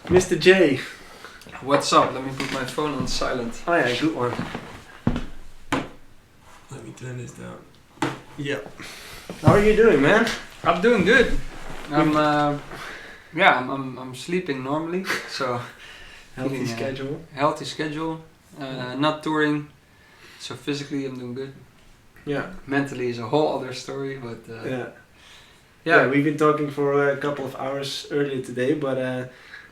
Mr. J. What's up? Let me put my phone on silent. Oh yeah, good one. Let me turn this down. Yeah. How are you doing, man? I'm doing good. I'm sleeping normally, so Healthy schedule. Healthy schedule. Not touring, so physically I'm doing good. Yeah. Mentally is a whole other story, but yeah. We've been talking for a couple of hours earlier today, but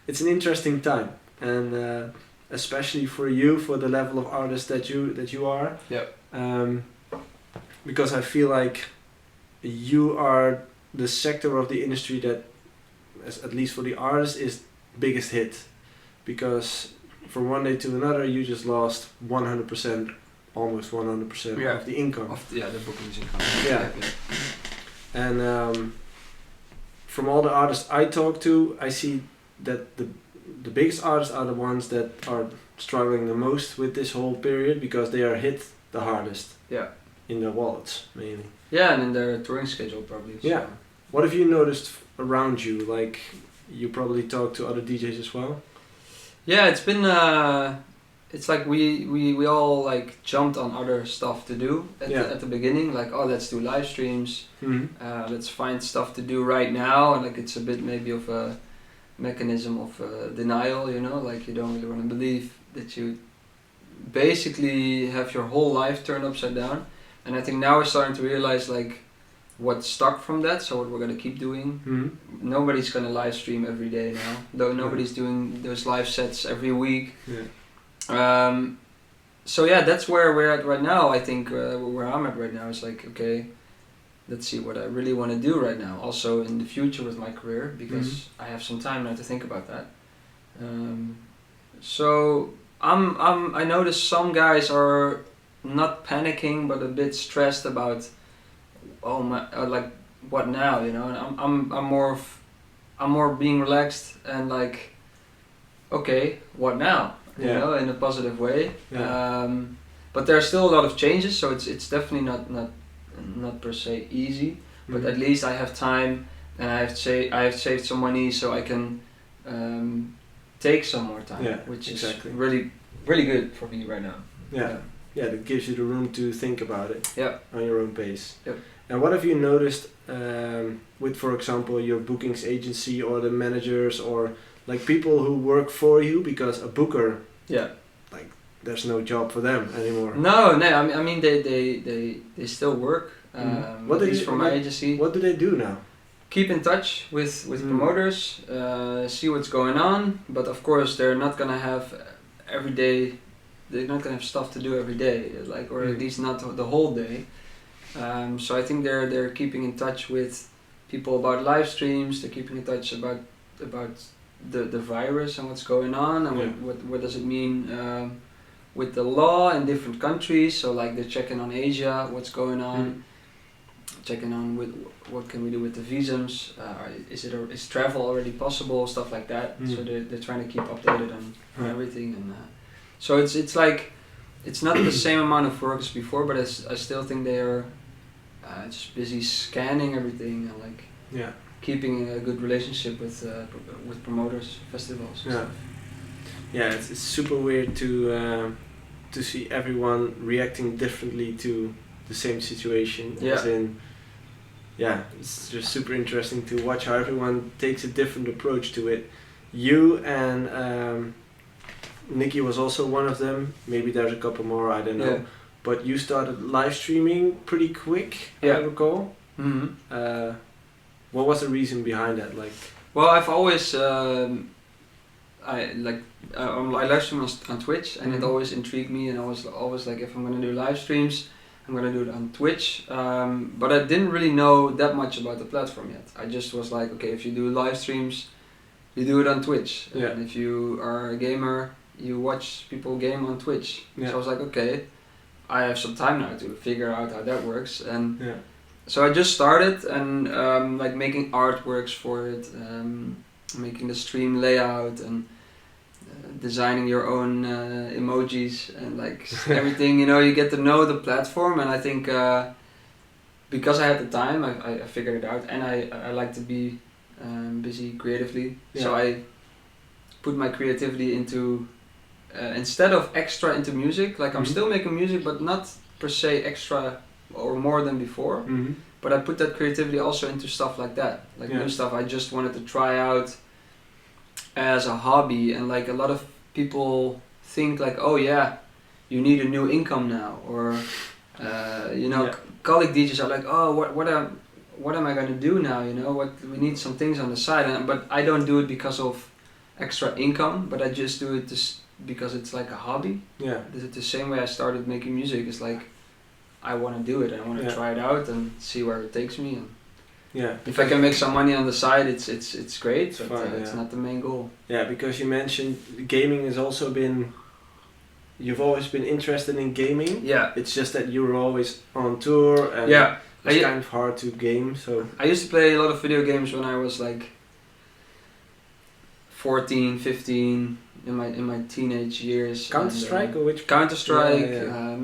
it's an interesting time, and especially for you, for the level of artist that you are. Yeah. Because I feel like you are the sector of the industry that, at least for the artist, is biggest hit, because from one day to another you just lost 100%, almost 100% of the income. The bookings income. Yeah. And from all the artists I talk to, I see that the biggest artists are the ones that are struggling the most with this whole period, because they are hit the hardest. Yeah. In their wallets, mainly. Yeah, and in their touring schedule probably. So. Yeah. What have you noticed around you? Like, you probably talk to other DJs as well? Yeah, it's been it's like we all like jumped on other stuff to do at the beginning, like, oh, let's do live streams. Mm-hmm. Let's find stuff to do right now, and like it's a bit maybe of a mechanism of denial, you know, like you don't really want to believe that you basically have your whole life turned upside down. And I think now we're starting to realize like what stuck from that, so what we're gonna keep doing. Mm-hmm. Nobody's gonna live stream every day now, though nobody's doing those live sets every week. Yeah. So yeah, that's where we're at right now. I think where I'm at right now is like, okay, let's see what I really want to do right now. Also in the future with my career, because I have some time now to think about that. So I notice some guys are not panicking, but a bit stressed about, oh my, like what now, you know? And I'm more being relaxed and like, okay, what now? You know, in a positive way. Yeah. But there are still a lot of changes, so it's definitely not per se easy. But at least I have time, and I have saved some money, so I can take some more time, which is really really good for me right now. Yeah, that gives you the room to think about it on your own pace. Yep. And what have you noticed with, for example, your bookings agency or the managers or like people who work for you? Because a booker, like there's no job for them anymore. No. I mean they still work. What at least from my agency. What do they do now? Keep in touch with promoters, see what's going on. But of course they're not gonna have every day. They're not gonna have stuff to do every day, like, or at least not the whole day. So I think they're keeping in touch with people about live streams. They're keeping in touch about the virus and what's going on, and what does it mean with the law in different countries. So like they're checking on Asia, what's going on, checking on with what can we do with the visums. Is travel already possible? Stuff like that. So they're trying to keep updated on everything and. So it's like, it's not the same amount of work as before, but I still think they are just busy scanning everything and like keeping a good relationship with promoters, festivals. And stuff. Yeah, it's super weird to see everyone reacting differently to the same situation. As in, it's just super interesting to watch how everyone takes a different approach to it. You and Nikki was also one of them. Maybe there's a couple more, I don't know. Yeah. But you started live streaming pretty quick, I recall. Mm-hmm. What was the reason behind that? Like, well, I've always I live stream on Twitch, and it always intrigued me, and I was always like, if I'm gonna do live streams, I'm gonna do it on Twitch. But I didn't really know that much about the platform yet. I just was like, okay, if you do live streams, you do it on Twitch. Yeah. And if you are a gamer, you watch people game on Twitch. Yeah. So I was like, okay, I have some time now to figure out how that works. And so I just started and like making artworks for it, making the stream layout and designing your own emojis and like everything, you know, you get to know the platform. And I think because I had the time, I figured it out, and I like to be busy creatively. So I put my creativity into instead of extra into music. Like I'm still making music, but not per se extra or more than before. But I put that creativity also into stuff like that, like new stuff I just wanted to try out as a hobby. And like a lot of people think like, oh yeah, you need a new income now, or you know, colleague DJs are like, oh, what am I gonna do now? You know, what we need some things on the side. But I don't do it because of extra income, but I just do it because it's like a hobby. Yeah. The same way I started making music is like, I want to do it. I want to try it out and see where it takes me. And if I can make some money on the side, it's great. But fun, it's not the main goal. Yeah, because you mentioned gaming has also been. You've always been interested in gaming. Yeah. It's just that you were always on tour and it's kind of hard to game. So I used to play a lot of video games when I was like 14, 15. In my teenage years. Counter-Strike or which? Counter-Strike,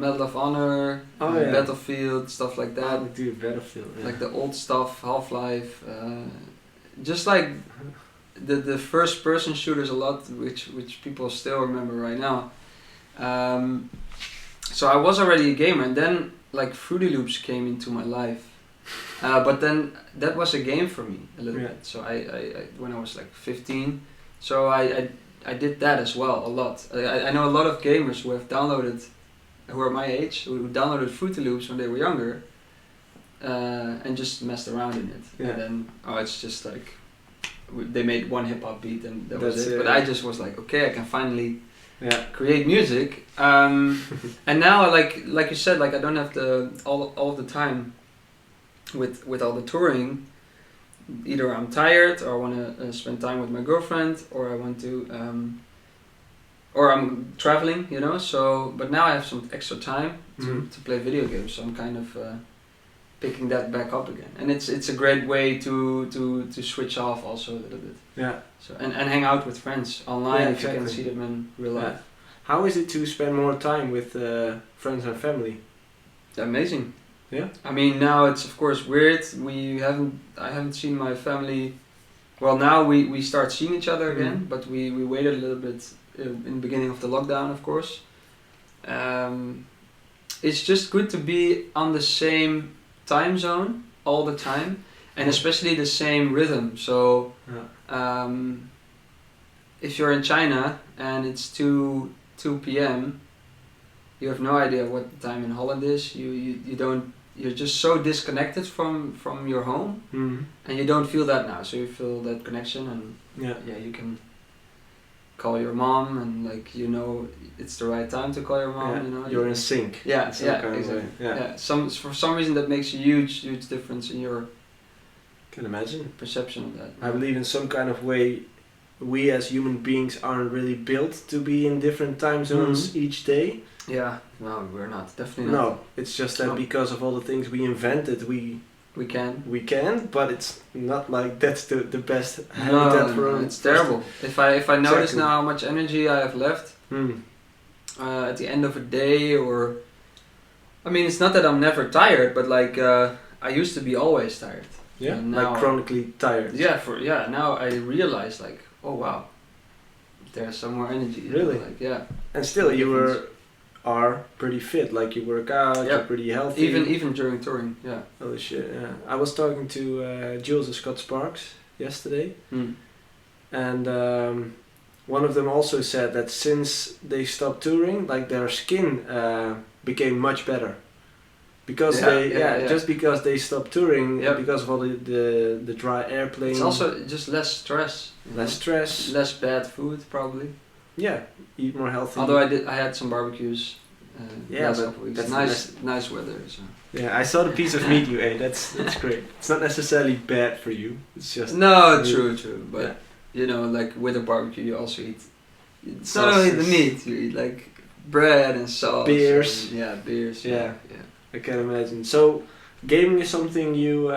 Medal of Honor, Battlefield, stuff like that. Oh, dude, Battlefield. Like the old stuff, Half-Life. Just like the first-person shooters a lot, which people still remember right now. So I was already a gamer, and then like Fruity Loops came into my life. But then that was a game for me a little bit. So I when I was like 15, so I did that as well a lot. I know a lot of gamers who are my age, who downloaded Fruity Loops when they were younger, and just messed around in it. Yeah. And then it's just like they made one hip hop beat and that was it. But I just was like, okay, I can finally create music. And now like you said, like I don't have all of the time with all the touring. Either I'm tired, or I want to spend time with my girlfriend, or I want to, or I'm traveling, you know. So, but now I have some extra time to play video games. So I'm kind of picking that back up again, and it's a great way to switch off also a little bit. Yeah. So and hang out with friends online if you can see them in real life. How is it to spend more time with friends and family? Amazing. Yeah. I mean, now it's of course weird. I haven't seen my family. Well, now we start seeing each other again, but we waited a little bit in the beginning of the lockdown, of course. It's just good to be on the same time zone all the time, and especially the same rhythm. So, if you're in China and it's 2 p.m., you have no idea what the time in Holland is. You don't. You're just so disconnected from your home, and you don't feel that now. So you feel that connection, and you can call your mom, and like it's the right time to call your mom. Yeah. You know, you're in sync. Yeah, exactly. Yeah. For some reason that makes a huge difference in your. Can imagine perception of that. I believe in some kind of way, we as human beings aren't really built to be in different time zones each day. Yeah, no, we're not. Definitely not. No, it's just that because of all the things we invented, we can, but it's not like that's the best habitat for us. It's terrible. If I notice now how much energy I have left at the end of a day, or I mean, it's not that I'm never tired, but like I used to be always tired. Yeah, now, like chronically tired. Yeah, now I realize like, oh wow, there's some more energy. Really? Like, and still are pretty fit, like you work out, you're pretty healthy. Even during touring, yeah. Holy shit, yeah. I was talking to Jules and Scott Sparks yesterday, and one of them also said that since they stopped touring, like their skin became much better. Because just because they stopped touring, because of all the dry airplane. It's also just less stress. Less bad food, probably. Yeah, eat more healthy. Although I had some barbecues last couple weeks. That's nice weather. So. Yeah, I saw the piece of meat you ate. That's great. It's not necessarily bad for you. It's just true. But like with a barbecue, you also eat. It's not only the meat. You eat like bread and sauce. Beers. Beers. Yeah. I can imagine. So, gaming is something you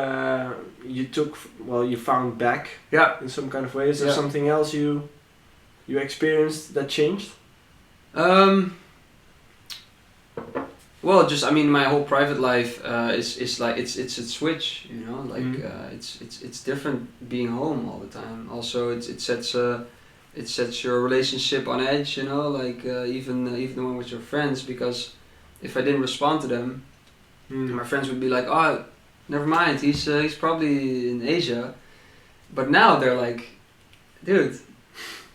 you found back. Yeah. In some kind of way. Is there something else you experienced that changed? Well, just my whole private life is like it's a switch, it's different being home all the time. Also, it sets it sets your relationship on edge, you know, like even the one with your friends, because if I didn't respond to them, my friends would be like, oh, never mind, he's probably in Asia. But now they're like, dude,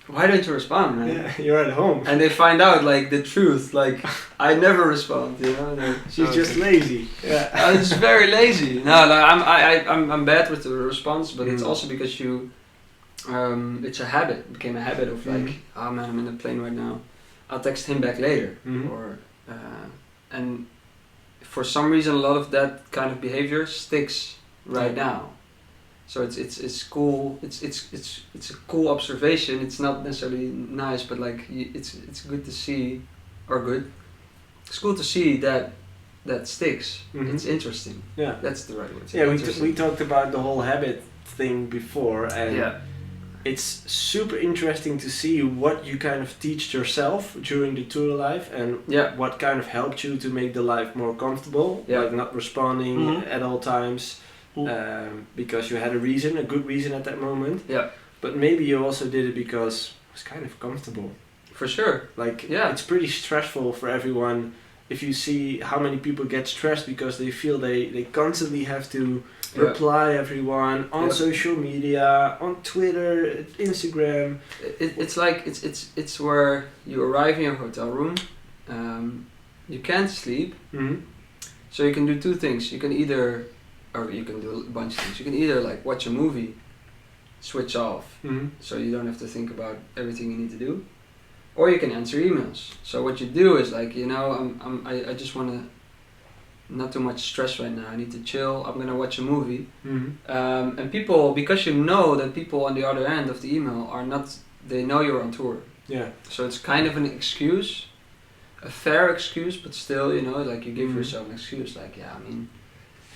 why don't you respond, man? Yeah, you're at home. And they find out like the truth, like I never respond, you know. She's just lazy. Yeah, I'm just very lazy. No, like, I'm bad with the response, but it's also because you, it's a habit. It became a habit of like, oh man, I'm in the plane right now. I'll text him back later, or and for some reason, a lot of that kind of behavior sticks right now. So it's cool. It's a cool observation. It's not necessarily nice, but like it's good to see, or good. It's cool to see that sticks. It's interesting. Yeah, that's the right word. Yeah, we talked about the whole habit thing before, and it's super interesting to see what you kind of teach yourself during the tour life, and what kind of helped you to make the life more comfortable, like not responding at all times. Because you had a good reason at that moment. Yeah. But maybe you also did it because it was kind of comfortable. For sure. Like, it's pretty stressful for everyone if you see how many people get stressed because they feel they constantly have to reply everyone on social media, on Twitter, Instagram. It's like it's where you arrive in your hotel room. You can't sleep. So you can do two things. You can either, or you can do a bunch of things. You can either like watch a movie, switch off, so you don't have to think about everything you need to do, or you can answer emails. So what you do is like, you know, I just want to not too much stress right now. I need to chill. I'm gonna watch a movie, and people, because you know that people on the other end of the email are not, they know you're on tour. Yeah. So it's kind of an excuse, a fair excuse, but still, you know, like you give yourself an excuse, like, yeah, I mean,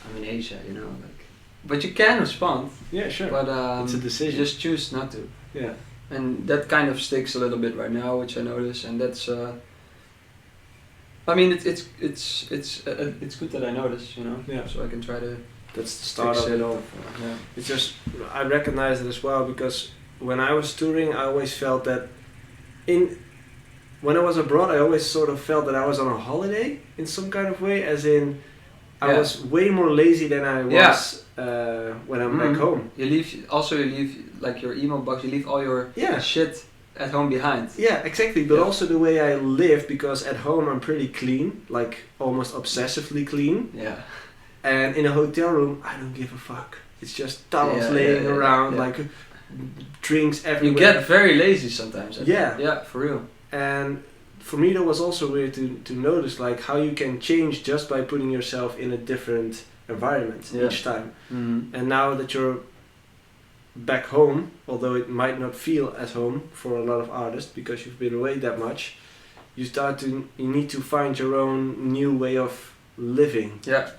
I'm in Asia, you know, like, but you can respond. Yeah, sure. But it's a decision. You just choose not to. Yeah. And that kind of sticks a little bit right now, which I notice, and that's. I mean, it's good that I notice, you know. Yeah. So I can try to. That's the start of it all. Yeah. It's just, I recognize it as well, because when I was touring, I always felt that when I was abroad, I always sort of felt that I was on a holiday in some kind of way, as in I was way more lazy than I was when I'm back home. You leave like your email box, you leave all your shit at home behind. Yeah, exactly. But also the way I live, because at home I'm pretty clean, like almost obsessively clean. Yeah. And in a hotel room, I don't give a fuck. It's just towels laying around, like drinks everywhere. You get very lazy sometimes. Yeah, for real. And for me, that was also weird to notice, like how you can change just by putting yourself in a different environment each time. And now that you're back home, although it might not feel at home for a lot of artists because you've been away that much, you need to find your own new way of living. Yeah.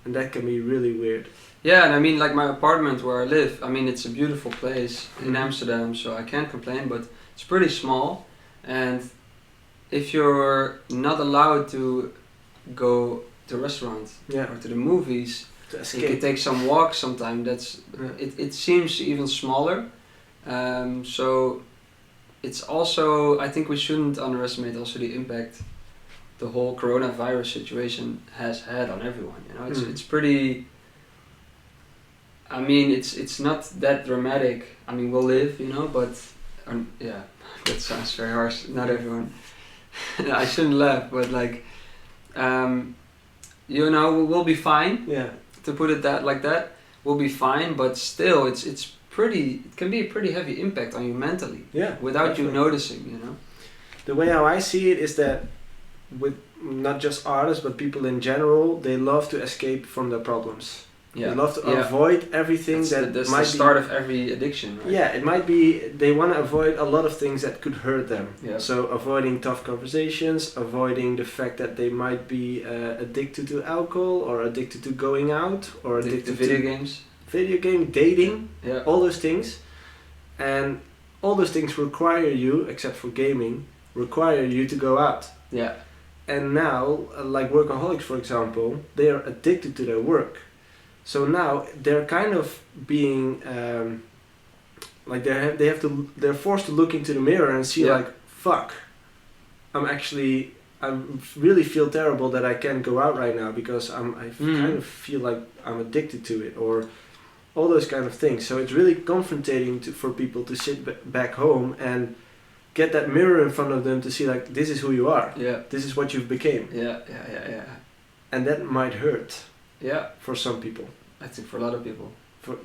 And that can be really weird. Yeah, and I mean, like my apartment where I live, I mean, it's a beautiful place in Amsterdam, so I can't complain, but it's pretty small. And if you're not allowed to go to restaurants or to the movies, you can take some walks sometime. It seems even smaller. So it's also, I think we shouldn't underestimate also the impact the whole coronavirus situation has had on everyone. You know, it's pretty. I mean, it's not that dramatic. I mean, we'll live, you know, but that sounds very harsh. Not everyone. I shouldn't laugh, but like, you know, we'll be fine. Yeah. To put it like that, we'll be fine. But still, it's pretty. It can be a pretty heavy impact on you mentally. Yeah. Without you noticing, you know. The way how I see it is that, with not just artists but people in general, they love to escape from their problems. Yeah. They love to avoid everything that's the start of every addiction, right? Yeah, it might be they want to avoid a lot of things that could hurt them. Yeah. So avoiding tough conversations, avoiding the fact that they might be addicted to alcohol or addicted to going out or addicted to video game, dating, all those things. And all those things require you, except for gaming, require you to go out. Yeah. And now, like workaholics for example, they are addicted to their work. So now they're kind of being Like they're forced to look into the mirror and see like, fuck, I really feel terrible that I can't go out right now because I kind of feel like I'm addicted to it, or all those kind of things. So it's really confrontating for people to sit back home and get that mirror in front of them to see like, this is who you are. Yeah. This is what you've became. Yeah. And that might hurt. Yeah. For some people. I think for a lot of people. For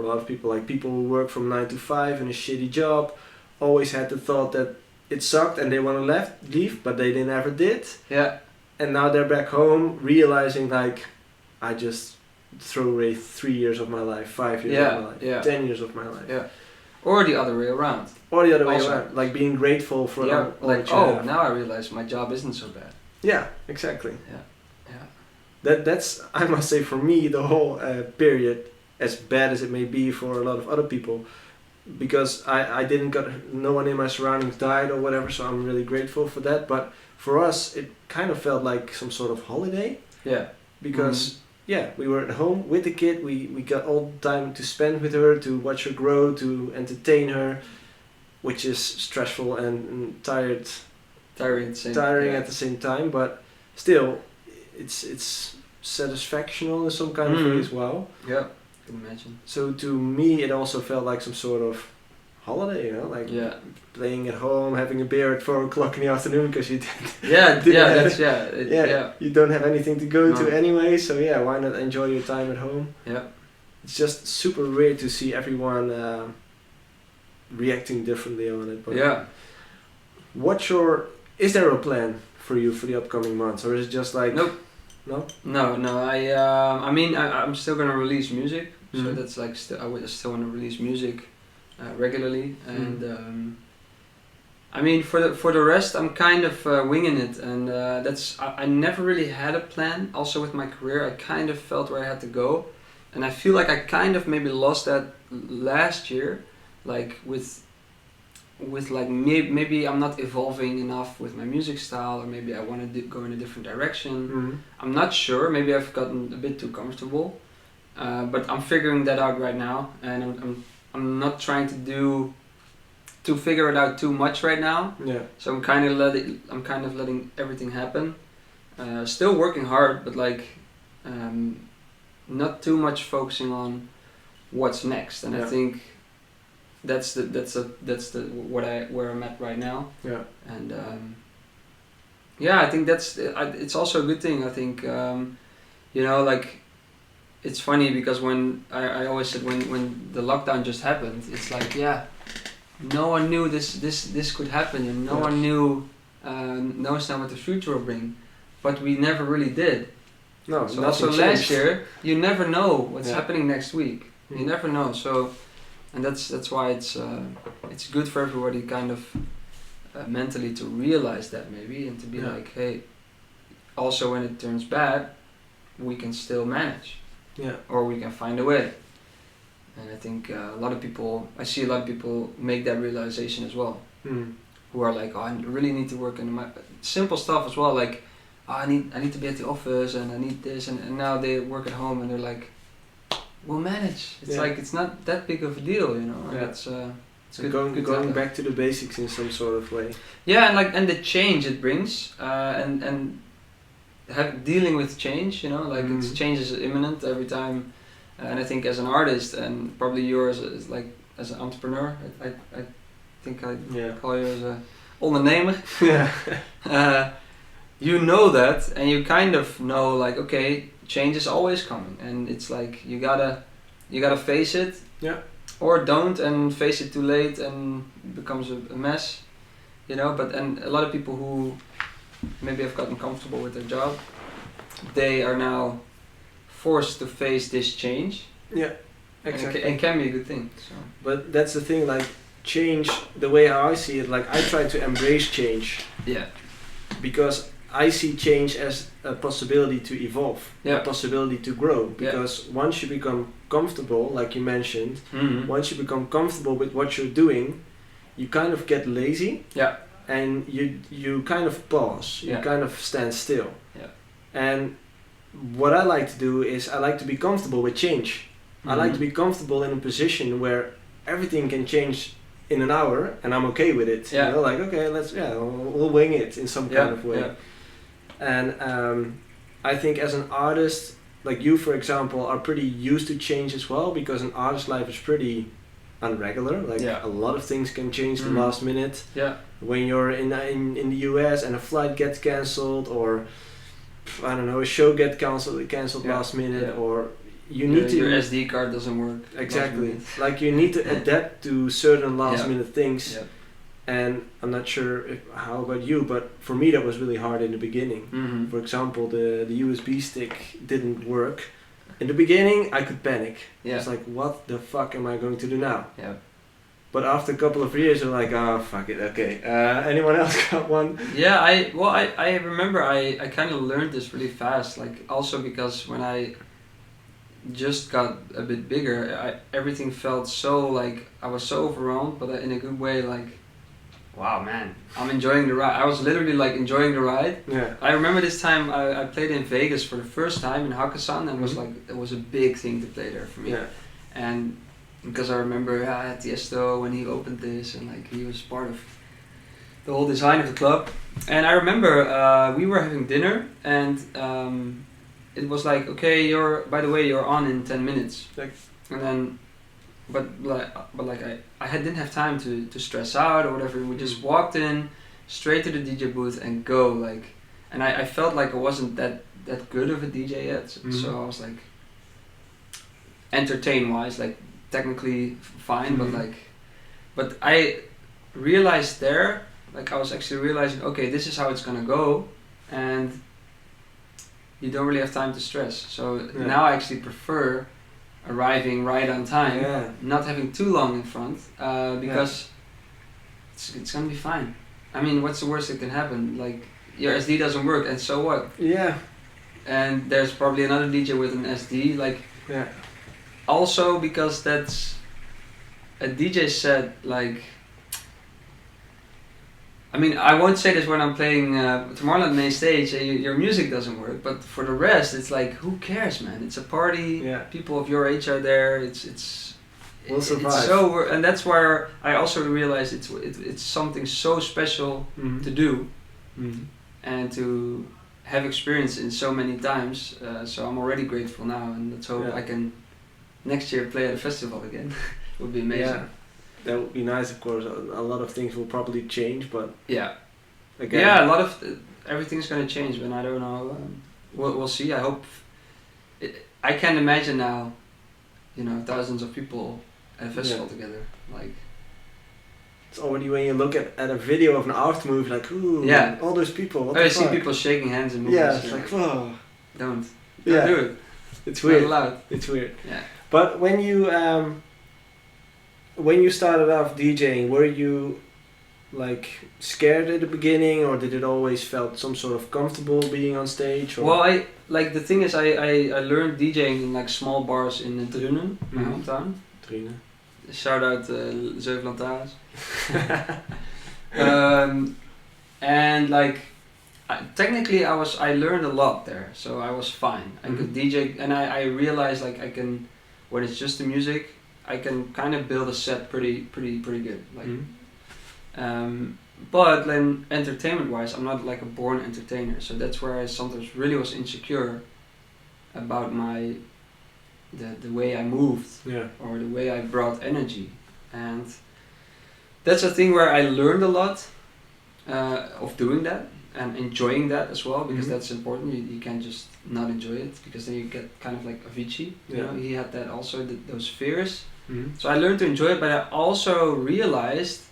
a lot of people, like people who work from 9 to 5 in a shitty job, always had the thought that it sucked and they want to leave, but they never did. Yeah. And now they're back home realizing like, I just throw away 3 years of my life, 5 years of my life, 10 years of my life. Yeah. Or the other way around. Or the other way around, like being grateful for all like, now I realize my job isn't so bad. Yeah, exactly. Yeah. That's, I must say, for me, the whole period, as bad as it may be for a lot of other people, because I didn't got, no one in my surroundings died or whatever, so I'm really grateful for that. But for us, it kind of felt like some sort of holiday. Yeah. Because we were at home with the kid, we got all the time to spend with her, to watch her grow, to entertain her, which is stressful and tiring at the same time, but still it's satisfactional in some kind of way as well. Yeah, I can imagine. So to me it also felt like some sort of holiday, like playing at home, having a beer at 4 o'clock in the afternoon because you you don't have anything to go to anyway, so why not enjoy your time at home? Yeah. It's just super weird to see everyone reacting differently on it. But is there a plan for you for the upcoming months, or is it just like No. I mean, I'm still gonna release music, so that's like I still want to release music regularly, and I mean for the rest I'm kind of winging it, and I never really had a plan. Also with my career, I kind of felt where I had to go, and I feel like I kind of maybe lost that last year, like with like maybe I'm not evolving enough with my music style, or maybe I want to go in a different direction. I'm not sure, maybe I've gotten a bit too comfortable, but I'm figuring that out right now, and I'm not trying to figure it out too much right now. So I'm kind of letting everything happen, still working hard, but like not too much focusing on what's next, and I think that's where I'm at right now. And I think it's also a good thing. I think like it's funny because when I always said when the lockdown just happened, it's like no one knew this could happen, and no one knows now what the future will bring, but we never really did. No, so also last year you never know what's happening next week. You never know. So. And that's why it's good for everybody kind of mentally to realize that maybe, and to be like, hey, also when it turns bad, we can still manage, or we can find a way. And I think I see a lot of people make that realization as well, who are like, oh, I really need to work on my simple stuff as well, like, oh, I need to be at the office, and I need this, and now they work at home and they're like, we'll manage. It's like it's not that big of a deal, And it's good. Going back to the basics in some sort of way. Yeah, and the change it brings, and dealing with change, it's change is imminent every time, and I think as an artist, and probably yours is like as an entrepreneur, I think I call you as a ondernemer. You know that, and you kind of know like, okay, change is always coming, and it's like you gotta face it, or don't, and face it too late and it becomes a mess, But a lot of people who maybe have gotten comfortable with their job, they are now forced to face this change. Exactly. And can be a good thing. So. But that's the thing, like change. The way how I see it, like I try to embrace change. Because I see change as a possibility to evolve, a possibility to grow. Because once you become comfortable, like you mentioned, once you become comfortable with what you're doing, you kind of get lazy. And you kind of pause. You kind of stand still. And what I like to do is I like to be comfortable with change. I like to be comfortable in a position where everything can change in an hour, and I'm okay with it. Yeah. You know, like okay, we'll wing it in some kind of way. Yeah. And I think as an artist, like you for example, are pretty used to change as well, because an artist's life is pretty unregular. Like a lot of things can change the last minute. Yeah. When you're in the US and a flight gets cancelled, or I don't know, a show gets cancelled last minute, or you need to, your SD card doesn't work. Exactly. Like you need to adapt to certain last minute things. Yeah. And I'm not sure how about you, but for me that was really hard in the beginning. Mm-hmm. For example, the USB stick didn't work. In the beginning, I could panic. Yeah. It's like, what the fuck am I going to do now? Yeah. But after a couple of years, you're like, oh, fuck it, okay. Anyone else got one? Yeah, I remember I kind of learned this really fast. Like also because when I just got a bit bigger, everything felt so like, I was so overwhelmed, but in a good way, like, wow, man, I'm enjoying the ride. I was literally like enjoying the ride. Yeah. I remember this time I played in Vegas for the first time in Hakkasan, and it was a big thing to play there for me. Yeah. And because I remember Tiesto when he opened this, and like he was part of the whole design of the club. And I remember we were having dinner, and it was like, okay, by the way, you're on in 10 minutes. And then, but I didn't have time to stress out or whatever. We just walked in, straight to the DJ booth and go, like, and I felt like I wasn't that good of a DJ yet. So I was like, entertain wise, like technically fine, but I realized there, like I was actually realizing, okay, this is how it's gonna go, and you don't really have time to stress. So now I actually prefer arriving right on time, not having too long in front, because it's gonna be fine. I mean, what's the worst that can happen? Like, your SD doesn't work, and so what? Yeah. And there's probably another DJ with an SD, like. Yeah. Also because that's a DJ set, like. I mean, I won't say this when I'm playing Tomorrowland main stage and your music doesn't work, but for the rest, it's like, who cares, man? It's a party. Yeah. People of your age are there. We'll survive. It's so, and that's where I also realized it's something so special to do, and to have experience in so many times. So I'm already grateful now, and let's hope I can next year play at a festival again. Would be amazing. Yeah. That would be nice, of course. A lot of things will probably change, but again, a lot of everything's gonna change, but I don't know. We'll see. I hope. I can't imagine now, thousands of people at a festival together. Like, it's already when you look at a video of an art movie, like, ooh, all those people. I see people shaking hands in movies. Yeah, it's like, whoa. Don't do it. It's weird. Not allowed. It's weird. Yeah. But when you started off DJing, were you like scared at the beginning, or did it always felt some sort of comfortable being on stage? Or? Well, the thing is, I learned DJing in like small bars in Drunen, my hometown. Drunen. Shout out Zeven Lantaarns. And like, technically I learned a lot there, so I was fine. I could DJ, and I realized like I can, when it's just the music, I can kind of build a set pretty good. Like, but then entertainment-wise, I'm not like a born entertainer, so that's where I sometimes really was insecure about the way I moved, or the way I brought energy, and that's a thing where I learned a lot of doing that and enjoying that as well, because that's important. You can't just not enjoy it, because then you get kind of like Avicii. You know, he had that also, those fears. So I learned to enjoy it, but I also realized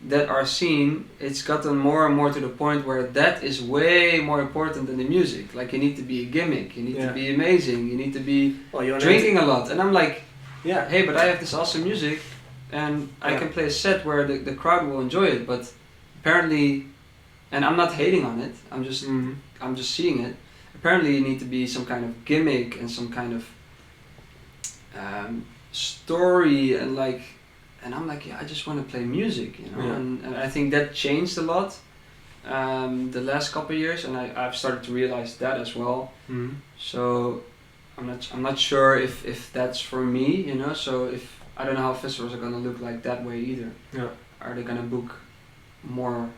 that our scene, it's gotten more and more to the point where that is way more important than the music. Like, you need to be a gimmick, you need to be amazing, you need to be drinking a lot. And I'm like, hey, but I have this awesome music, and I can play a set where the crowd will enjoy it, but apparently, and I'm not hating on it, I'm just seeing it. Apparently you need to be some kind of gimmick and some kind of story, and like, and I'm like, I just want to play music, and I think that changed a lot the last couple of years, and I've started to realize that as well. So I'm not sure if that's for me, so if I don't know how festivals are gonna look like that way either. Yeah. Are they gonna book more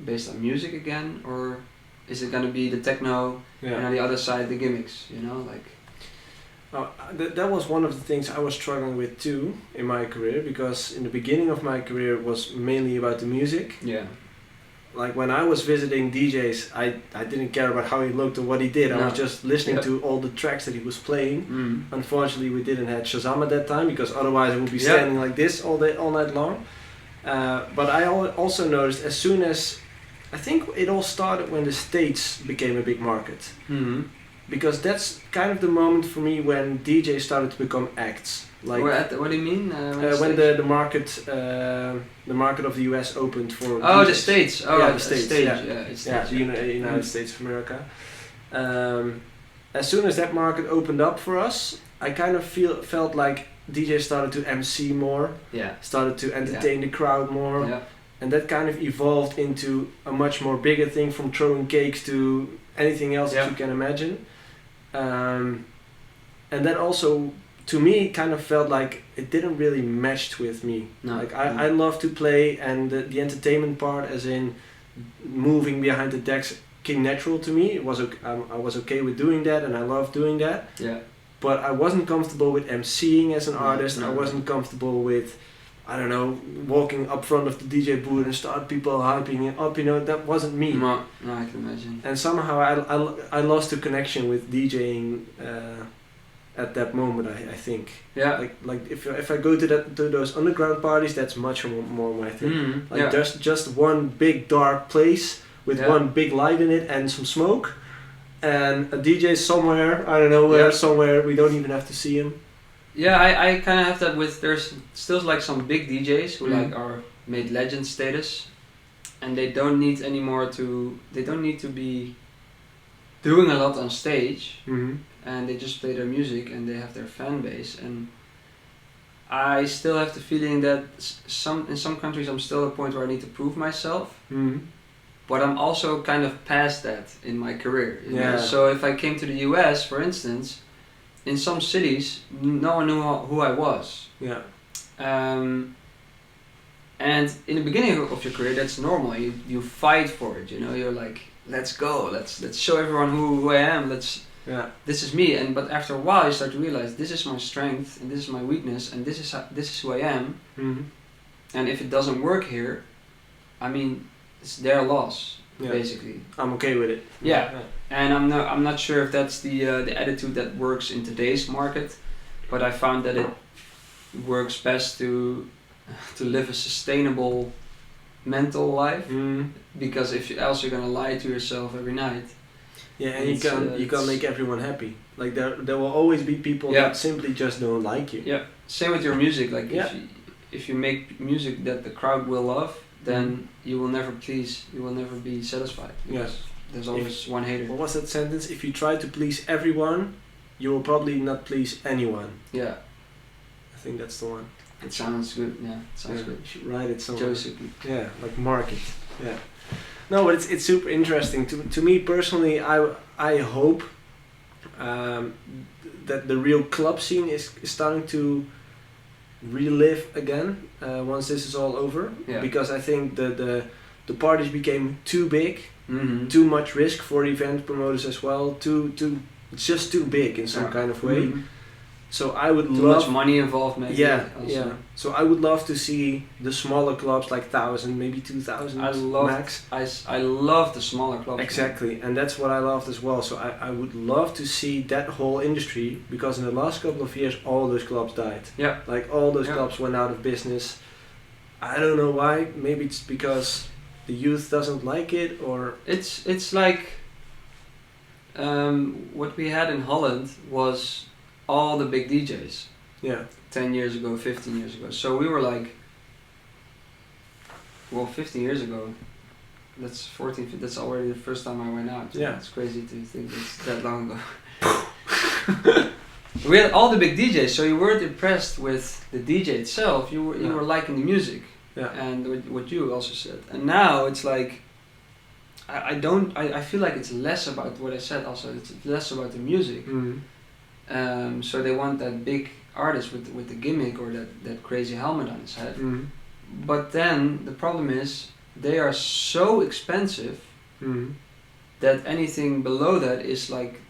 based on music again, or is it gonna be the techno and on the other side the gimmicks? You know, like. That was one of the things I was struggling with too in my career, because in the beginning of my career it was mainly about the music. Yeah. Like when I was visiting DJs, I didn't care about how he looked or what he did. I was just listening to all the tracks that he was playing. Unfortunately, we didn't have Shazam at that time, because otherwise I would be standing like this all night long. But I also noticed as soon as, I think it all started when the States became a big market. Because that's kind of the moment for me when DJs started to become acts. Like what do you mean? When the market of the US opened for DJs. The States. The States. The United States of America. As soon as that market opened up for us, I kind of felt like DJs started to MC more. Started to entertain the crowd more. And that kind of evolved into a much more bigger thing, from throwing cakes to anything else that you can imagine. And that also, to me, kind of felt like it didn't really match with me. Like I love to play, and the entertainment part, as in moving behind the decks, came natural to me. It was I was okay with doing that, and I loved doing that. But I wasn't comfortable with MCing as an artist. I wasn't comfortable with, I don't know, walking up front of the DJ booth and start people hyping it up. You know, that wasn't me. No, I can imagine. And somehow I lost the connection with DJing at that moment. I think. Like if I go to those underground parties, that's much more my thing. Just one big dark place with one big light in it and some smoke, and a DJ somewhere, I don't know where, somewhere we don't even have to see him. Yeah, I kind of have that with, there's still like some big DJs who like are made legend status, and they don't need to be doing a lot on stage, and they just play their music and they have their fan base. And I still have the feeling that in some countries I'm still at a point where I need to prove myself, but I'm also kind of past that in my career. You know? So if I came to the US, for instance, in some cities, no one knew who I was. And in the beginning of your career, that's normal. You fight for it. You know, you're like, let's go, let's show everyone who I am. This is me. But after a while, you start to realize this is my strength and this is my weakness and this is who I am. And if it doesn't work here, I mean, it's their loss. Basically, I'm okay with it. And I'm not sure if that's the attitude that works in today's market, but I found that it works best to live a sustainable mental life, because else you're gonna lie to yourself every night. And you can't make everyone happy. Like there will always be people that simply just don't like you. Same with your music. Like if you make music that the crowd will love, then you will never please. You will never be satisfied. There's always one hater. What was that sentence? If you try to please everyone, you will probably not please anyone. I think that's the one. It sounds good. It sounds good. You should write it somewhere. JoeySuki. Like market. No, but it's super interesting. To me personally, I hope that the real club scene is starting to relive again once this is all over. Because I think the parties became too big, too much risk for event promoters as well. It's just too big in some kind of way. So I would too much money involved, maybe. So I would love to see the smaller clubs, like 1,000, maybe 2,000 max. I love the smaller clubs. Exactly, and that's what I loved as well. So I would love to see that whole industry, because in the last couple of years all those clubs died. Like all those clubs went out of business. I don't know why. Maybe it's because the youth doesn't like it, or it's like what we had in Holland was all the big DJs. 10 years ago, 15 years ago. So we were like, 15 years ago, that's 14, that's already the first time I went out. It's crazy to think it's that long ago. We had all the big DJs, so you weren't impressed with the DJ itself, you were liking the music. And what you also said. And now it's like, I feel like it's less about what I said also, it's less about the music. So they want that big artist with the gimmick or that crazy helmet on his head. Mm. But then the problem is they are so expensive that anything below that is like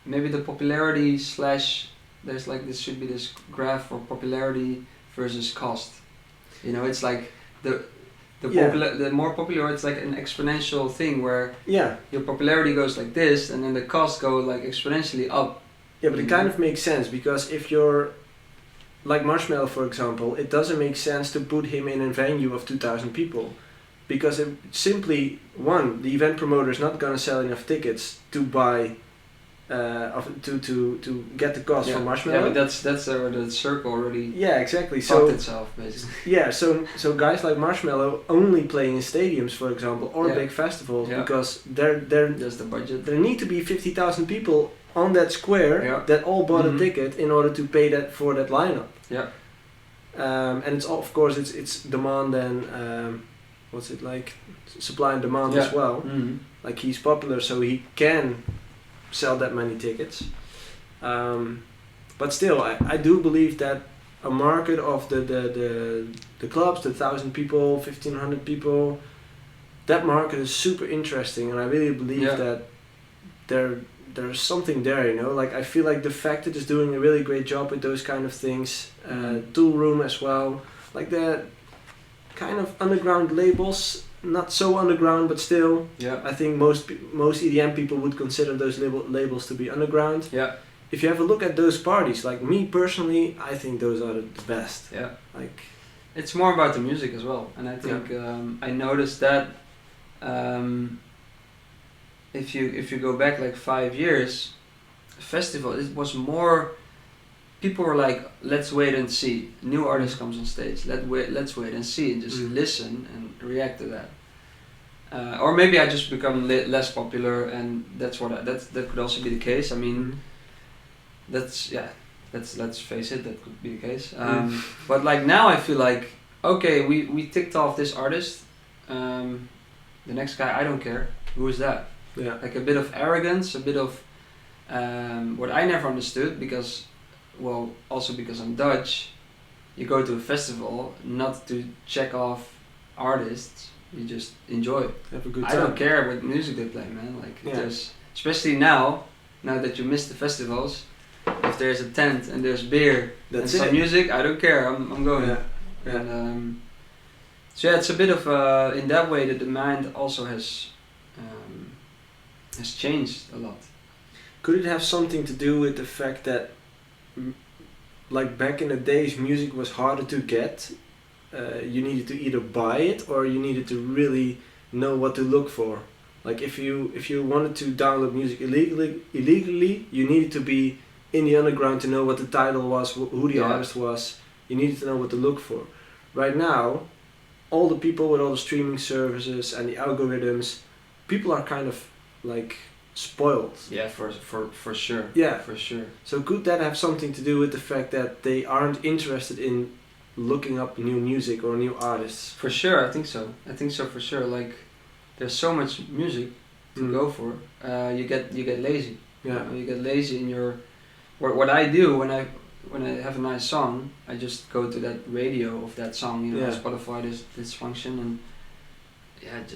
maybe the popularity slash there's like this should be this graph for popularity versus cost. You know, it's like the more popular, it's like an exponential thing where your popularity goes like this and then the costs go like exponentially up. Yeah, but it kind of makes sense because if you're like Marshmello, for example, it doesn't make sense to put him in a venue of 2,000 people because it simply, one, the event promoter is not going to sell enough tickets to buy to get the cost from Marshmello. Yeah, but that's the circle already. Yeah, exactly. So itself basically. Yeah, so guys like Marshmello only play in stadiums, for example, or big festivals because there's the budget. There need to be 50,000 people on that square that all bought a ticket in order to pay that for that lineup. Yeah. And it's of course it's demand and what's it like supply and demand as well. Mm-hmm. Like he's popular, so he can sell that many tickets. But still, I do believe that a market of the clubs, the 1,000 people, 1,500 people, that market is super interesting, and I really believe that there's something there, you know. Like I feel like Defected is doing a really great job with those kind of things. Tool Room as well, like the kind of underground labels. Not so underground, but still, I think most EDM people would consider those labels to be underground. Yeah. If you have a look at those parties, like me personally, I think those are the best. Yeah. Like, it's more about the music as well, and I think I noticed that if you go back like 5 years, festival it was more. People were like, let's wait and see. New artist comes on stage. Let's wait and see and just listen and react to that. Or maybe I just become less popular, and that could also be the case. I mean, let's face it, that could be the case. But like now, I feel like okay, we ticked off this artist. The next guy, I don't care. Who is that? Yeah. Like a bit of arrogance, a bit of what I never understood because. Well, also because I'm Dutch, you go to a festival not to check off artists, you just enjoy. Have a good time. I don't care what music they play, man. Like there's, especially now that you miss the festivals, if there's a tent and there's beer and some music, I don't care. I'm going. Yeah. And so it's a bit of in that way the demand also has changed a lot. Could it have something to do with the fact that like back in the days music was harder to get, you needed to either buy it or you needed to really know what to look for. Like if you wanted to download music illegally, you needed to be in the underground to know what the title was, who the artist was. You needed to know what to look for. Right now, all the people with all the streaming services and the algorithms, people are kind of like spoiled. Yeah, for sure. Yeah, for sure. So could that have something to do with the fact that they aren't interested in looking up new music or new artists? For sure, I think so. For sure. Like, there's so much music to go for. You get lazy. Yeah. You get lazy in your. What I do when I have a nice song, I just go to that radio of that song. You know, Spotify this function and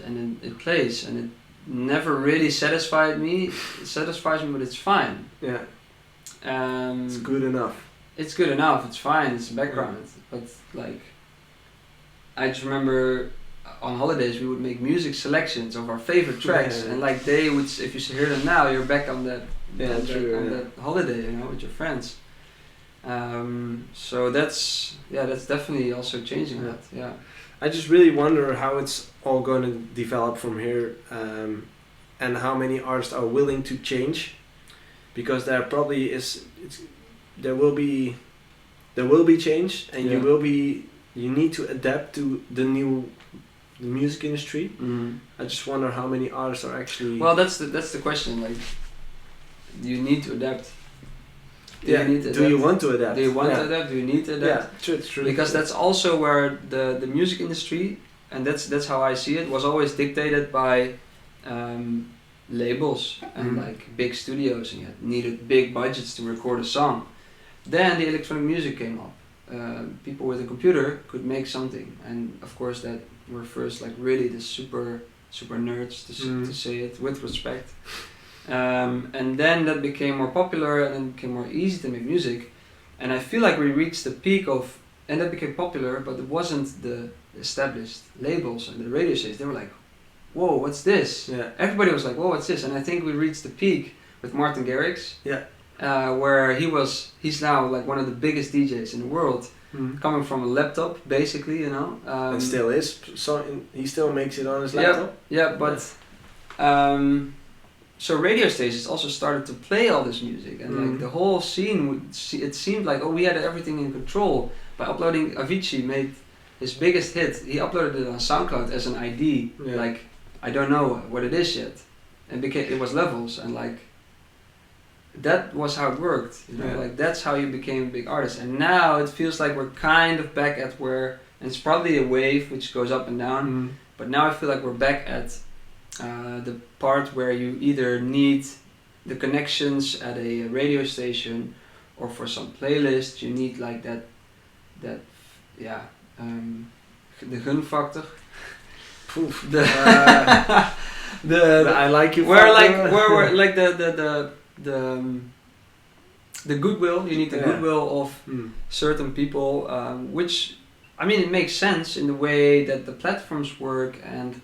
and then it plays and it. Never really satisfies me, but it's fine. Yeah. It's good enough. It's good enough. It's fine. It's background. But like, I just remember on holidays we would make music selections of our favorite tracks, and like they would, if you hear them now, you're back on that that holiday, you know, with your friends. So that's definitely also changing that. Yeah. I just really wonder how it's all going to develop from here, and how many artists are willing to change, because there probably there will be change, and you need to adapt to the music industry. I just wonder how many artists are actually. Well, that's the question. Like, you need to adapt. Do you want to adapt? Do you want to adapt? Do you need to adapt? Yeah, true. Because that's also where the music industry, and that's how I see it, was always dictated by labels and like big studios, and you needed big budgets to record a song. then the electronic music came up. People with a computer could make something, and of course that were first like really the super nerds to say it with respect. And then that became more popular, and then it became more easy to make music. And I feel like we reached the peak of, and that became popular, but it wasn't the established labels and the radio stations. They were like, whoa, what's this? Yeah. Everybody was like, whoa, what's this? And I think we reached the peak with Martin Garrix. Yeah. Where he's now like one of the biggest DJs in the world, coming from a laptop, basically, you know. And still is. So he still makes it on his laptop. Yeah, but so radio stations also started to play all this music, and like the whole scene it seemed like, oh, we had everything in control. By uploading, Avicii made his biggest hit. He uploaded it on SoundCloud as an ID. Yeah. Like, I don't know what it is yet, and it was levels, and like that was how it worked. You know, like that's how you became a big artist. And now it feels like we're kind of back at where, and it's probably a wave which goes up and down. But now I feel like we're back at the part where you either need the connections at a radio station, or for some playlist you need like that the gun factor. The I like you. Where like the goodwill, you need the goodwill of certain people, which I mean it makes sense in the way that the platforms work, and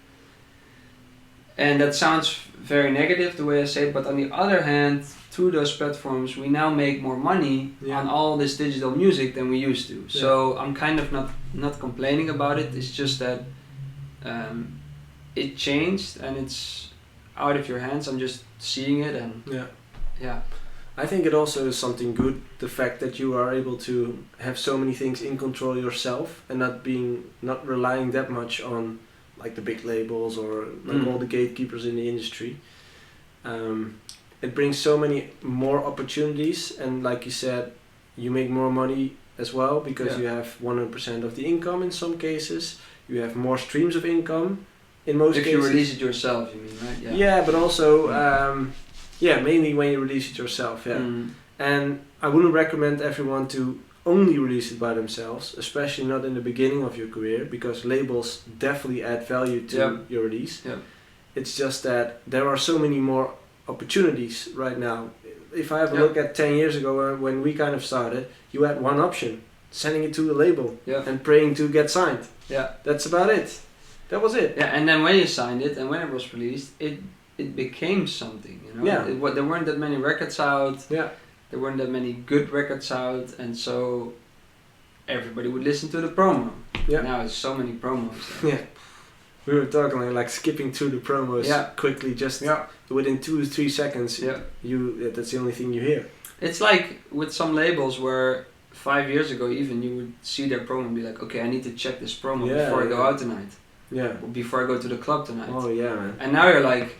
that sounds very negative the way I say it, but on the other hand, through those platforms we now make more money on all this digital music than we used to. So I'm kind of not complaining about it. It's just that it changed and it's out of your hands. I'm just seeing it, and I think it also is something good, the fact that you are able to have so many things in control yourself, and not relying that much on like the big labels or like all the gatekeepers in the industry. It brings so many more opportunities, and like you said, you make more money as well because you have 100% of the income in some cases. You have more streams of income in most cases. If you release it yourself, you mean, right? Yeah, but also mainly when you release it yourself. And I wouldn't recommend everyone to only release it by themselves, especially not in the beginning of your career, because labels definitely add value to your release. It's just that there are so many more opportunities right now. If I have a look at 10 years ago when we kind of started, you had one option, sending it to a label and praying to get signed. That's about it. That was it. And then when you signed it and when it was released, it became something, you know. There weren't that many records out. There weren't that many good records out, and so everybody would listen to the promo. Now it's so many promos. We were talking like skipping through the promos quickly, just within 2 to 3 seconds. That's the only thing you hear. It's like with some labels where 5 years ago even you would see their promo and be like, okay, I need to check this promo before I go out tonight. Or before I go to the club tonight. Oh yeah, man. And now you're like,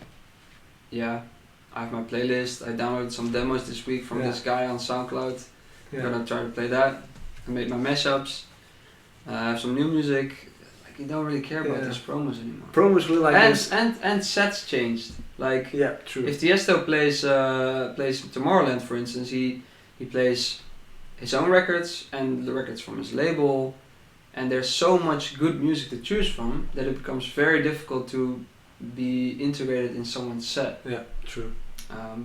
I have my playlist. I downloaded some demos this week from this guy on SoundCloud. I'm gonna try to play that. I made my mashups. I have some new music. Like, you don't really care about these promos anymore. Promos were like this. And sets changed. Like, true. If Tiesto plays Tomorrowland, for instance, he plays his own records and the records from his label, and there's so much good music to choose from that it becomes very difficult to be integrated in someone's set. True.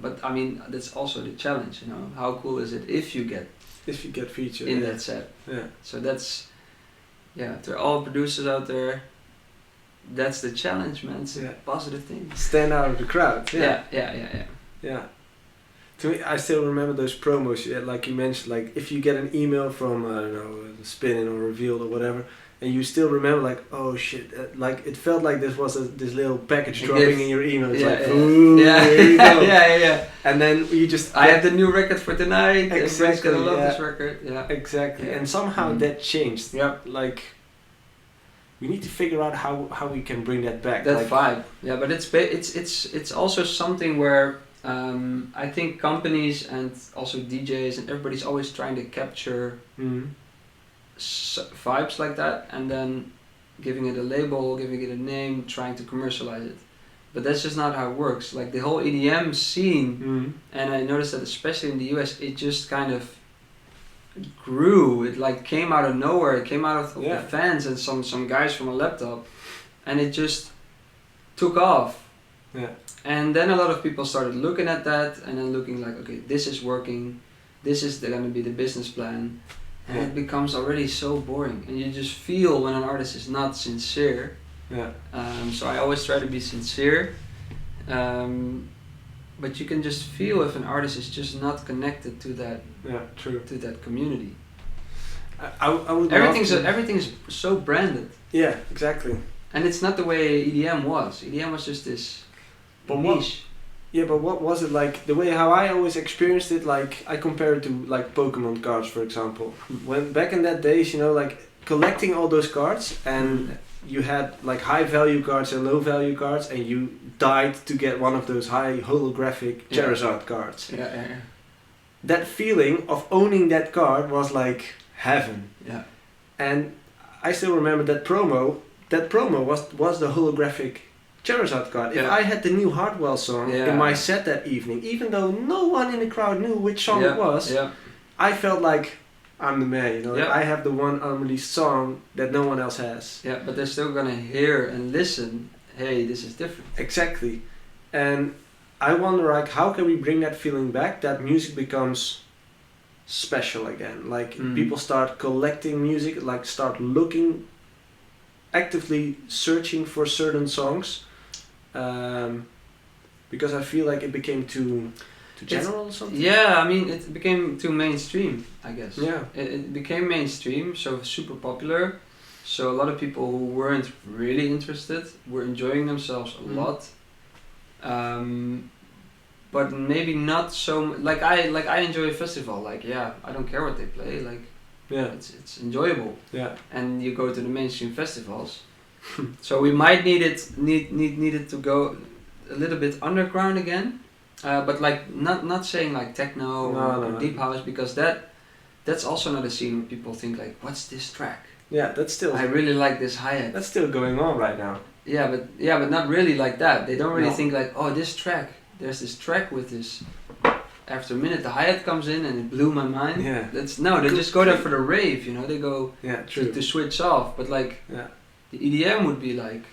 But I mean, that's also the challenge, you know. How cool is it if you get featured in that set? So that's to all producers out there, that's the challenge, man. It's a positive thing. Stand out of the crowd. Yeah. To me, I still remember those promos. Like you mentioned, like if you get an email from I don't know, Spinnin' or Revealed or whatever, and you still remember, like, oh shit, like it felt like this was this little package dropping in your email. It's ooh, here you go. Yeah. And then you just, I have the new record for tonight. Exactly. Everybody's gonna love this record. Yeah. Exactly. And somehow that changed. Like, we need to figure out how we can bring that back. That vibe. Yeah, but it's also something where I think companies and also DJs and everybody's always trying to capture vibes like that, and then giving it a label, giving it a name, trying to commercialize it. But that's just not how it works. Like the whole EDM scene, and I noticed that especially in the US, it just kind of grew. It like came out of nowhere. It came out of Yeah. the fans and some guys from a laptop, and it just took off. Yeah. And then a lot of people started looking at that and then looking like, okay, this is working. This is going to be the business plan. And Yeah. it becomes already so boring, and you just feel when an artist is not sincere. Yeah. So I always try to be sincere, but you can just feel if an artist is just not connected to that. Yeah. True. To that community. I would. Everything's so branded. Yeah. Exactly. And it's not the way EDM was. EDM was just this niche. But what was it like? The way how I always experienced it, like I compare it to like Pokemon cards, for example. When back in that days, like collecting all those cards, and you had like high value cards and low value cards, and you died to get one of those high holographic Charizard cards. Yeah. That feeling of owning that card was like heaven. Yeah. And I still remember that promo. That promo was the holographic Charizard card. If I had the new Hardwell song in my set that evening, even though no one in the crowd knew which song it was, I felt like I'm the man, I have the one unreleased song that no one else has. Yeah, but they're still gonna hear and listen, hey, this is different. Exactly. And I wonder like how can we bring that feeling back, that music becomes special again. Like people start collecting music, like start looking, actively searching for certain songs. Because I feel like it became too general or something. Yeah, I mean it became too mainstream, I guess. Yeah. It became mainstream, so super popular. So a lot of people who weren't really interested were enjoying themselves a lot. But maybe not so like I enjoy a festival. Like I don't care what they play. Like it's enjoyable. Yeah. And you go to the mainstream festivals. So we might need it to go a little bit underground again, but like not saying like techno or deep house, because that's also not a scene where people think like, what's this track? Yeah, that's still. I really like this hi-hat. That's still going on right now. Yeah, but not really like that. They don't really think like, oh, this track. There's this track with this. After a minute, the hi-hat comes in and it blew my mind. Yeah. They just go there for the rave. They go to switch off. But like. Yeah. The EDM would be like,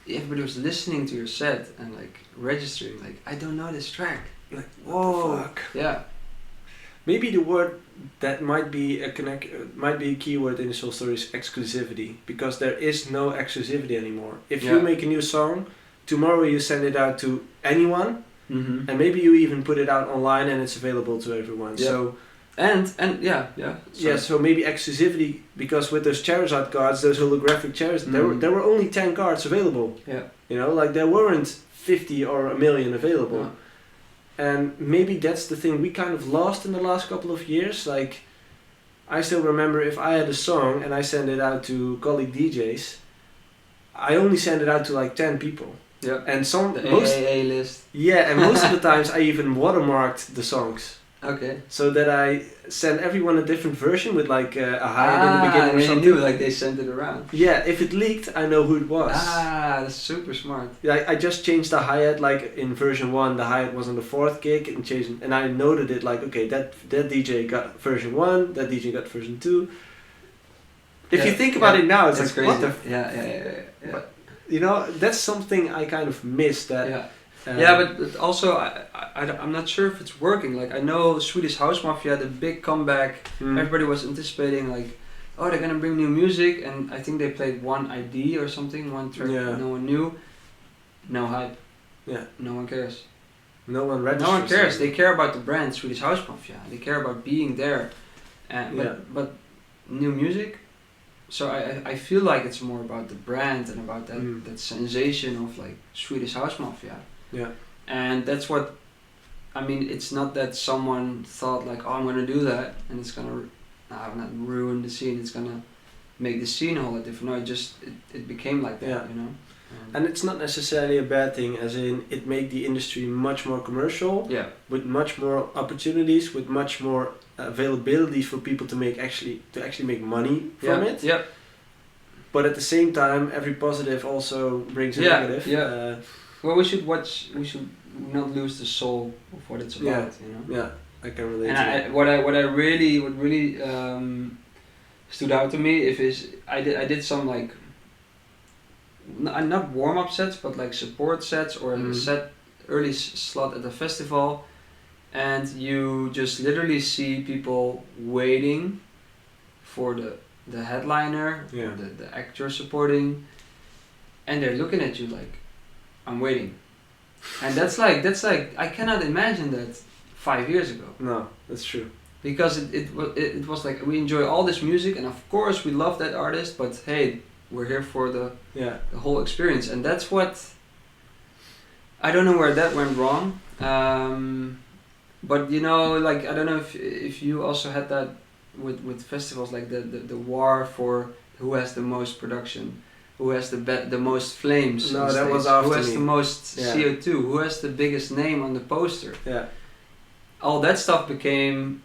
everybody was listening to your set and like registering, like, I don't know this track. Like, whoa. what the fuck? Yeah. Maybe the word that might be a keyword in this whole story is exclusivity, because there is no exclusivity anymore. If you make a new song, tomorrow you send it out to anyone, and maybe you even put it out online and it's available to everyone. Yeah. So. So maybe exclusivity, because with those Charizard cards, those holographic Charizard, there were only 10 cards available. Yeah. Like there weren't 50 or a million available. No. And maybe that's the thing we kind of lost in the last couple of years. Like, I still remember if I had a song and I send it out to colleague DJs, I only send it out to like 10 people. Yeah. And the AAA list. Yeah, and most of the times I even watermarked the songs. Okay. So that I send everyone a different version with like a hi-hat in the beginning or something. Knew, like they sent it around. Yeah, if it leaked, I know who it was. That's super smart. Yeah, I just changed the hi-hat, like in version 1, the hi-hat was on the 4th gig, and I noted it like, okay, that DJ got version 1, that DJ got version 2. If you think about it now, it's like, crazy. What the Yeah. But, that's something I kind of miss. That. But also I'm not sure if it's working. Like I know Swedish House Mafia, the big comeback. Everybody was anticipating like, oh, they're gonna bring new music, and I think they played one ID or something, one track no one knew. No hype. Yeah. No one cares. No one registers. No one cares. They care about the brand Swedish House Mafia. They care about being there. But new music. So I feel like it's more about the brand and about that sensation of like Swedish House Mafia. Yeah. And that's what, I mean, it's not that someone thought like, oh, I'm gonna do that and it's gonna not ruin the scene, it's gonna make the scene a whole lot different. No, it became like that, And it's not necessarily a bad thing, as in it made the industry much more commercial, with much more opportunities, with much more availability for people to actually make money from it. Yeah. But at the same time, every positive also brings a negative. Yeah. Well, we should not lose the soul of what it's about, Yeah, I can relate. And what really stood out to me is I did some like not warm up sets, but like support sets or a set early slot at the festival, and you just literally see people waiting for the headliner, or the actor supporting, and they're looking at you like, I'm waiting. And that's like I cannot imagine that 5 years ago. No, that's true. Because it was like we enjoy all this music, and of course we love that artist, but hey, we're here for the whole experience, and that's what I don't know where that went wrong. But you know, like I don't know if you also had that with festivals, like the war for who has the most production, who has the most flames. No, that was after who has me. the most CO2, who has the biggest name on the poster. Yeah. All that stuff became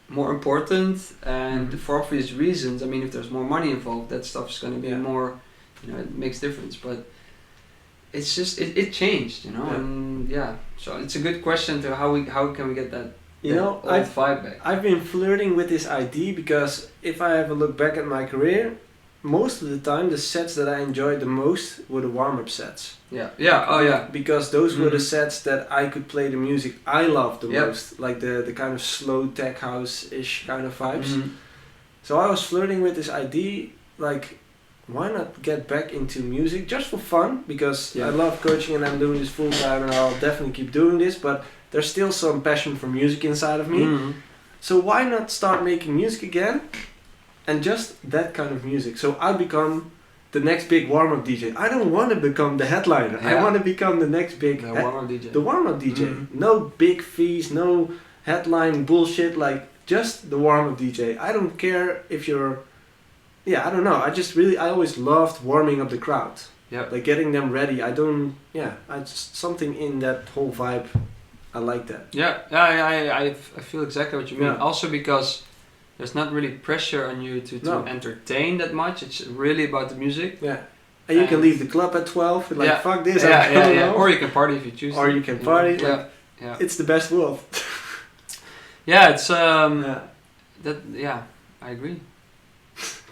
more important, and for obvious reasons. I mean, if there's more money involved, that stuff is going to be more, you know, it makes difference. But it's just it changed, you know, and so it's a good question to how can we get that old vibe back. I've been flirting with this idea because if I have a look back at my career, most of the time the sets that I enjoyed the most were the warm-up sets. Because those were the sets that I could play the music I loved the most, like the kind of slow tech house-ish kind of vibes. So I was flirting with this idea, like, why not get back into music just for fun? Because I love coaching and I'm doing this full time, and I'll definitely keep doing this, but there's still some passion for music inside of me. So why not start making music again? And just that kind of music. So I become the next big warm-up DJ. I don't want to become the headliner. I want to become the next big warm-up DJ. The warm-up DJ. No big fees, no headline bullshit, like just the warm-up DJ. I don't care if you're... Yeah, I don't know. I always loved warming up the crowd. Like getting them ready. I just something in that whole vibe. I like that. I feel exactly what you mean. Also because there's not really pressure on you to entertain that much. It's really about the music. Yeah. And you can leave the club at 12. Like, fuck this. I'm going home. Or you can party if you choose to. Or you can party. It's the best world. It's I agree.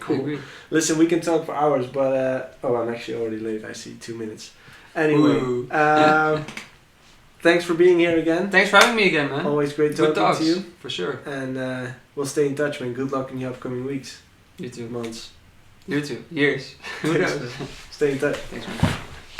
Cool. I agree. Listen, we can talk for hours, but I'm actually already late. I see 2 minutes. Anyway, thanks for being here again. Thanks for having me again, man. Always great talking to you. For sure. And we'll stay in touch, man. Good luck in the upcoming weeks. You too. Months. You too. Years. Who knows? Stay in touch. Thanks, man.